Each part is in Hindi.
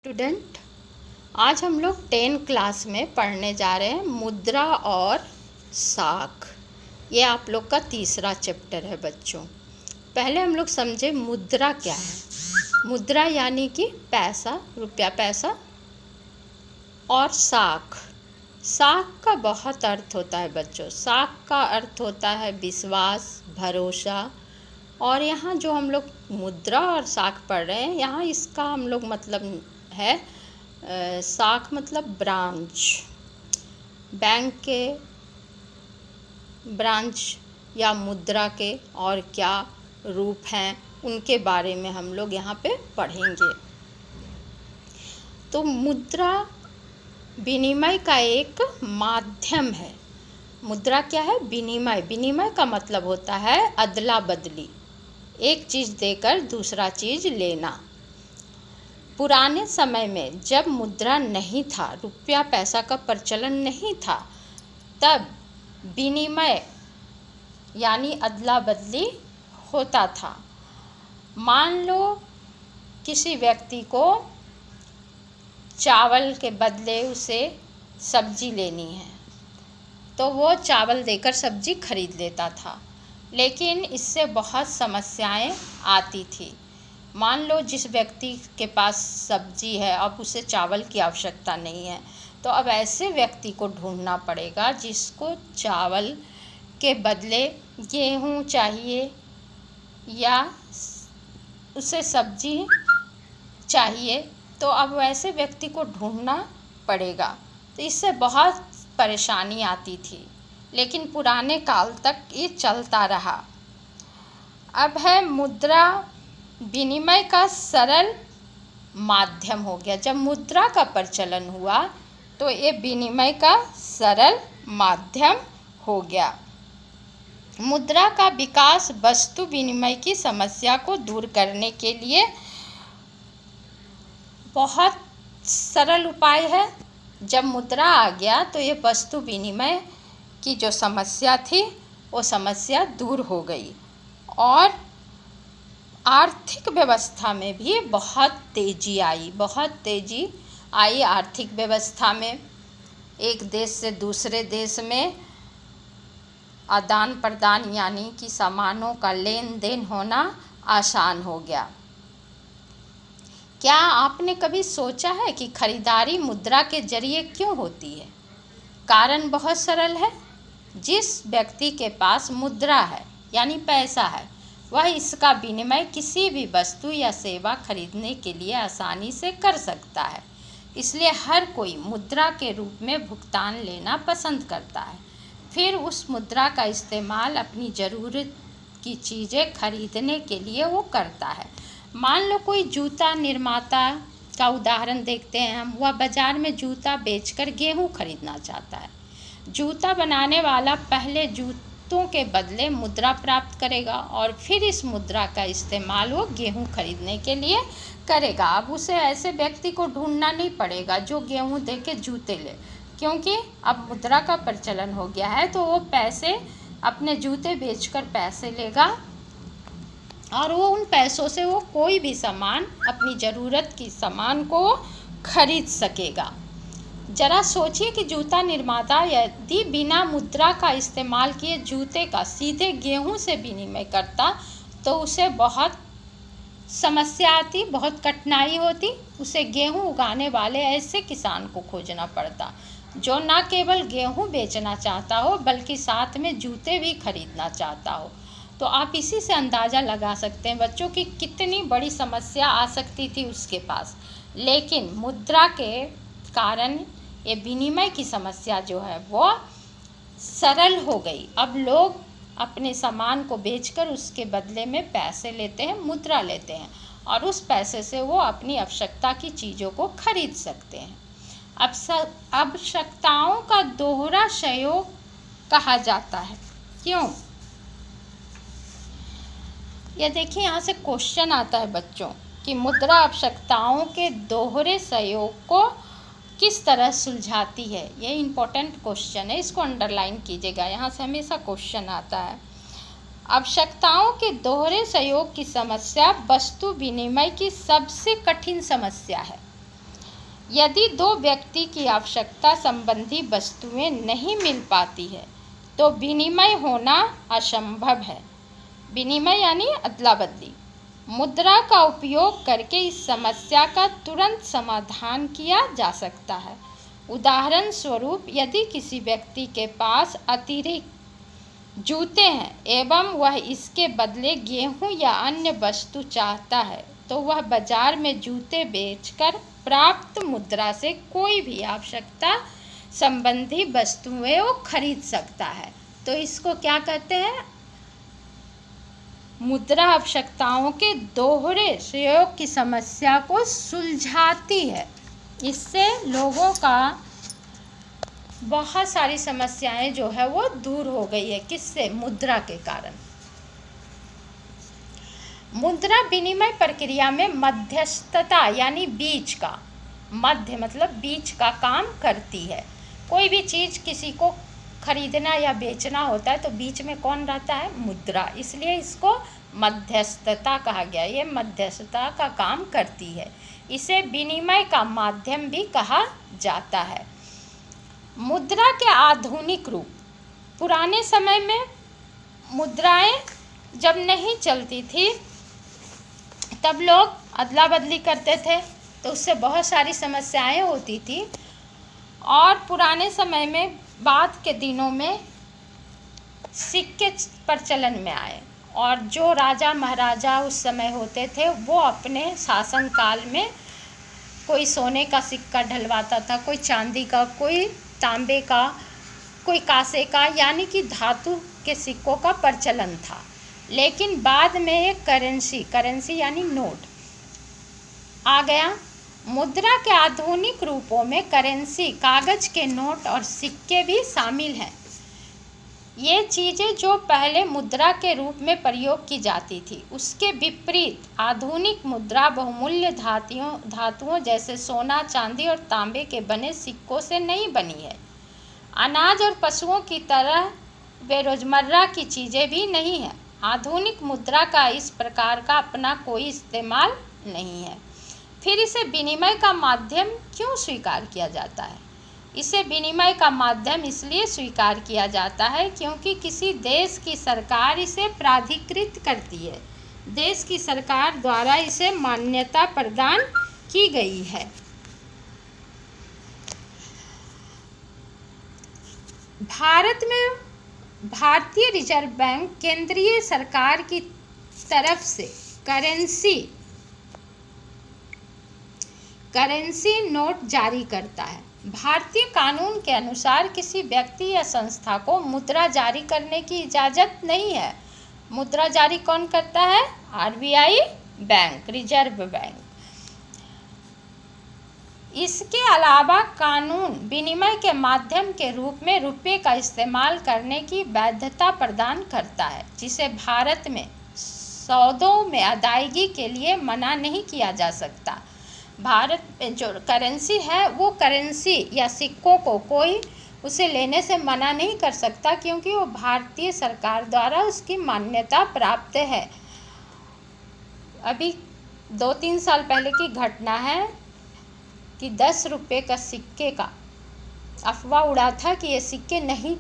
स्टूडेंट, आज हम लोग 10 क्लास में पढ़ने जा रहे हैं मुद्रा और साख। ये आप लोग का तीसरा चैप्टर है बच्चों। पहले हम लोग समझे मुद्रा क्या है। मुद्रा यानी कि पैसा, रुपया पैसा। और साख, साख का बहुत अर्थ होता है बच्चों। साख का अर्थ होता है विश्वास, भरोसा। और यहाँ जो हम लोग मुद्रा और साख पढ़ रहे हैं, यहाँ इसका हम लोग मतलब है साख मतलब ब्रांच, बैंक के ब्रांच या मुद्रा के और क्या रूप हैं उनके बारे में हम लोग यहाँ पे पढ़ेंगे। तो मुद्रा विनिमय का एक माध्यम है। मुद्रा क्या है? विनिमय। विनिमय का मतलब होता है अदला बदली, एक चीज़ देकर दूसरा चीज़ लेना। पुराने समय में जब मुद्रा नहीं था, रुपया पैसा का प्रचलन नहीं था, तब विनिमय यानी अदला बदली होता था। मान लो किसी व्यक्ति को चावल के बदले उसे सब्जी लेनी है, तो वो चावल देकर सब्जी खरीद लेता था। लेकिन इससे बहुत समस्याएं आती थी। मान लो जिस व्यक्ति के पास सब्जी है, अब उसे चावल की आवश्यकता नहीं है, तो अब ऐसे व्यक्ति को ढूंढना पड़ेगा जिसको चावल के बदले गेहूँ चाहिए या उसे सब्जी चाहिए। तो अब वैसे व्यक्ति को ढूंढना पड़ेगा। तो इससे बहुत परेशानी आती थी, लेकिन पुराने काल तक ये चलता रहा। अब है मुद्रा विनिमय का सरल माध्यम हो गया। जब मुद्रा का प्रचलन हुआ तो ये विनिमय का सरल माध्यम हो गया। मुद्रा का विकास वस्तु विनिमय की समस्या को दूर करने के लिए बहुत सरल उपाय है। जब मुद्रा आ गया तो ये वस्तु विनिमय की जो समस्या थी वो समस्या दूर हो गई और आर्थिक व्यवस्था में भी बहुत तेज़ी आई। आर्थिक व्यवस्था में एक देश से दूसरे देश में आदान प्रदान यानी कि सामानों का लेन देन होना आसान हो गया। क्या आपने कभी सोचा है कि खरीदारी मुद्रा के जरिए क्यों होती है? कारण बहुत सरल है। जिस व्यक्ति के पास मुद्रा है यानी पैसा है, वह इसका विनिमय किसी भी वस्तु या सेवा खरीदने के लिए आसानी से कर सकता है। इसलिए हर कोई मुद्रा के रूप में भुगतान लेना पसंद करता है, फिर उस मुद्रा का इस्तेमाल अपनी ज़रूरत की चीज़ें खरीदने के लिए वो करता है। मान लो कोई जूता निर्माता का उदाहरण देखते हैं हम। वह बाज़ार में जूता बेचकर गेहूँ खरीदना चाहता है। जूता बनाने वाला पहले जूतों के बदले मुद्रा प्राप्त करेगा और फिर इस मुद्रा का इस्तेमाल वो गेहूँ खरीदने के लिए करेगा। अब उसे ऐसे व्यक्ति को ढूंढना नहीं पड़ेगा जो गेहूँ दे के जूते ले, क्योंकि अब मुद्रा का प्रचलन हो गया है। तो वो पैसे अपने जूते बेचकर पैसे लेगा और वो उन पैसों से वो कोई भी सामान, अपनी ज़रूरत की सामान को खरीद सकेगा। जरा सोचिए कि जूता निर्माता यदि बिना मुद्रा का इस्तेमाल किए जूते का सीधे गेहूं से विनिमय करता तो उसे बहुत समस्या आती, बहुत कठिनाई होती। उसे गेहूं उगाने वाले ऐसे किसान को खोजना पड़ता जो न केवल गेहूं बेचना चाहता हो बल्कि साथ में जूते भी खरीदना चाहता हो। तो आप इसी से अंदाज़ा लगा सकते हैं बच्चों की कितनी बड़ी समस्या आ सकती थी उसके पास। लेकिन मुद्रा के कारण ये विनिमय की समस्या जो है वो सरल हो गई। अब लोग अपने सामान को बेचकर उसके बदले में पैसे लेते हैं, मुद्रा लेते हैं, और उस पैसे से वो अपनी आवश्यकता की चीज़ों को खरीद सकते हैं। अब आवश्यकताओं का दोहरा सहयोग कहा जाता है। क्यों? ये देखिए, यहाँ से क्वेश्चन आता है बच्चों कि मुद्रा आवश्यकताओं के दोहरे सहयोग को किस तरह सुलझाती है। ये इम्पोर्टेंट क्वेश्चन है, इसको अंडरलाइन कीजिएगा। यहाँ से हमेशा क्वेश्चन आता है। आवश्यकताओं के दोहरे सहयोग की समस्या वस्तु विनिमय की सबसे कठिन समस्या है। यदि दो व्यक्ति की आवश्यकता संबंधी वस्तुएं नहीं मिल पाती है तो विनिमय होना असंभव है। विनिमय यानी अदला बदली। मुद्रा का उपयोग करके इस समस्या का तुरंत समाधान किया जा सकता है। उदाहरण स्वरूप, यदि किसी व्यक्ति के पास अतिरिक्त जूते हैं एवं वह इसके बदले गेहूं या अन्य वस्तु चाहता है तो वह बाजार में जूते बेचकर प्राप्त मुद्रा से कोई भी आवश्यकता संबंधी वस्तुएं वो खरीद सकता है। तो इसको क्या कहते हैं? मुद्रा आवश्यकताओं के दोहरे प्रयोग की समस्या को सुलझाती है। इससे लोगों का बहुत सारी समस्याएं जो है वो दूर हो गई है। किससे? मुद्रा के कारण। मुद्रा विनिमय प्रक्रिया में मध्यस्थता यानी बीच का, मध्य मतलब बीच का काम करती है। कोई भी चीज़ किसी को खरीदना या बेचना होता है तो बीच में कौन रहता है? मुद्रा। इसलिए इसको मध्यस्थता कहा गया। ये मध्यस्थता का काम करती है। इसे विनिमय का माध्यम भी कहा जाता है। मुद्रा के आधुनिक रूप। पुराने समय में मुद्राएं जब नहीं चलती थी तब लोग अदला बदली करते थे तो उससे बहुत सारी समस्याएं होती थी। और पुराने समय में, बाद के दिनों में सिक्के प्रचलन में आए और जो राजा महाराजा उस समय होते थे वो अपने शासन काल में कोई सोने का सिक्का ढलवाता था, कोई चांदी का, कोई तांबे का, कोई कांसे का, यानी कि धातु के सिक्कों का प्रचलन था। लेकिन बाद में एक करेंसी यानी नोट आ गया। मुद्रा के आधुनिक रूपों में करेंसी, कागज के नोट और सिक्के भी शामिल हैं। ये चीज़ें जो पहले मुद्रा के रूप में प्रयोग की जाती थी उसके विपरीत आधुनिक मुद्रा बहुमूल्य धातुओं जैसे सोना, चांदी और तांबे के बने सिक्कों से नहीं बनी है। अनाज और पशुओं की तरह वे रोजमर्रा की चीज़ें भी नहीं हैं। आधुनिक मुद्रा का इस प्रकार का अपना कोई इस्तेमाल नहीं है। फिर इसे विनिमय का माध्यम क्यों स्वीकार किया जाता है? इसे विनिमय का माध्यम इसलिए स्वीकार किया जाता है क्योंकि किसी देश की सरकार इसे प्राधिकृत करती है। देश की सरकार द्वारा इसे मान्यता प्रदान की गई है। भारत में भारतीय रिजर्व बैंक केंद्रीय सरकार की तरफ से करेंसी नोट जारी करता है। भारतीय कानून के अनुसार किसी व्यक्ति या संस्था को मुद्रा जारी करने की इजाज़त नहीं है। मुद्रा जारी कौन करता है? RBI bank, reserve bank. इसके अलावा कानून विनिमय के माध्यम के रूप में रुपये का इस्तेमाल करने की वैधता प्रदान करता है, जिसे भारत में सौदों में अदायगी के लिए मना नहीं किया जा सकता। भारत में जो करेंसी है वो करेंसी या सिक्कों को कोई उसे लेने से मना नहीं कर सकता क्योंकि वो भारतीय सरकार द्वारा उसकी मान्यता प्राप्त है। अभी 2-3 साल पहले की घटना है कि 10 रुपये का सिक्के का अफवाह उड़ा था कि ये सिक्के नहीं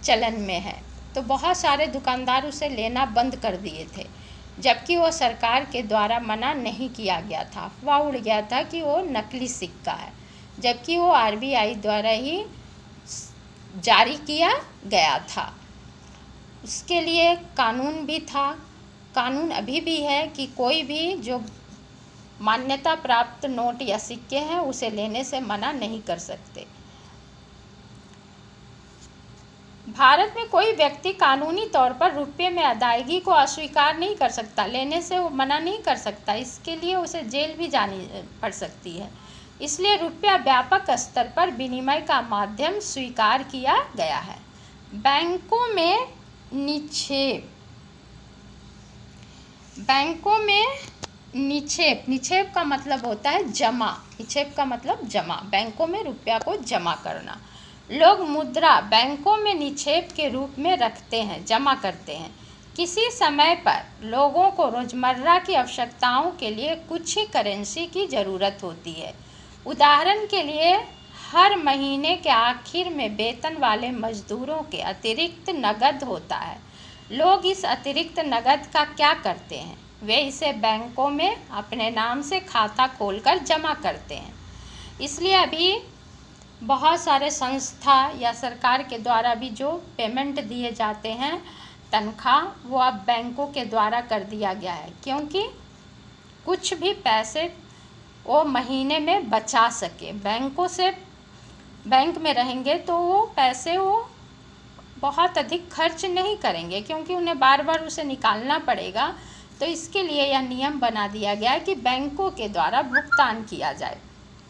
चलन में है, तो बहुत सारे दुकानदार उसे लेना बंद कर दिए थे, जबकि वो सरकार के द्वारा मना नहीं किया गया था। अफवाह उड़ गया था कि वो नकली सिक्का है, जबकि वो आरबीआई द्वारा ही जारी किया गया था। उसके लिए कानून भी था, कानून अभी भी है कि कोई भी जो मान्यता प्राप्त नोट या सिक्के हैं उसे लेने से मना नहीं कर सकते। भारत में कोई व्यक्ति कानूनी तौर पर रुपये में अदायगी को अस्वीकार नहीं कर सकता, लेने से वो मना नहीं कर सकता। इसके लिए उसे जेल भी जानी पड़ सकती है। इसलिए रुपया व्यापक स्तर पर विनिमय का माध्यम स्वीकार किया गया है। बैंकों में निक्षेप का मतलब होता है जमा। निक्षेप का मतलब जमा। बैंकों में रुपया को जमा करना। लोग मुद्रा बैंकों में निक्षेप के रूप में रखते हैं, जमा करते हैं। किसी समय पर लोगों को रोजमर्रा की आवश्यकताओं के लिए कुछ ही करेंसी की ज़रूरत होती है। उदाहरण के लिए हर महीने के आखिर में वेतन वाले मजदूरों के अतिरिक्त नकद होता है। लोग इस अतिरिक्त नकद का क्या करते हैं? वे इसे बैंकों में अपने नाम से खाता खोलकर जमा करते हैं। इसलिए अभी बहुत सारे संस्था या सरकार के द्वारा भी जो पेमेंट दिए जाते हैं तनख्वाह, वो अब बैंकों के द्वारा कर दिया गया है, क्योंकि कुछ भी पैसे वो महीने में बचा सके। बैंक में रहेंगे तो वो पैसे वो बहुत अधिक खर्च नहीं करेंगे, क्योंकि उन्हें बार बार उसे निकालना पड़ेगा। तो इसके लिए यह नियम बना दिया गया है कि बैंकों के द्वारा भुगतान किया जाए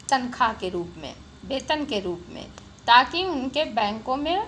तनख्वाह के रूप में, वेतन के रूप में, ताकि उनके बैंकों में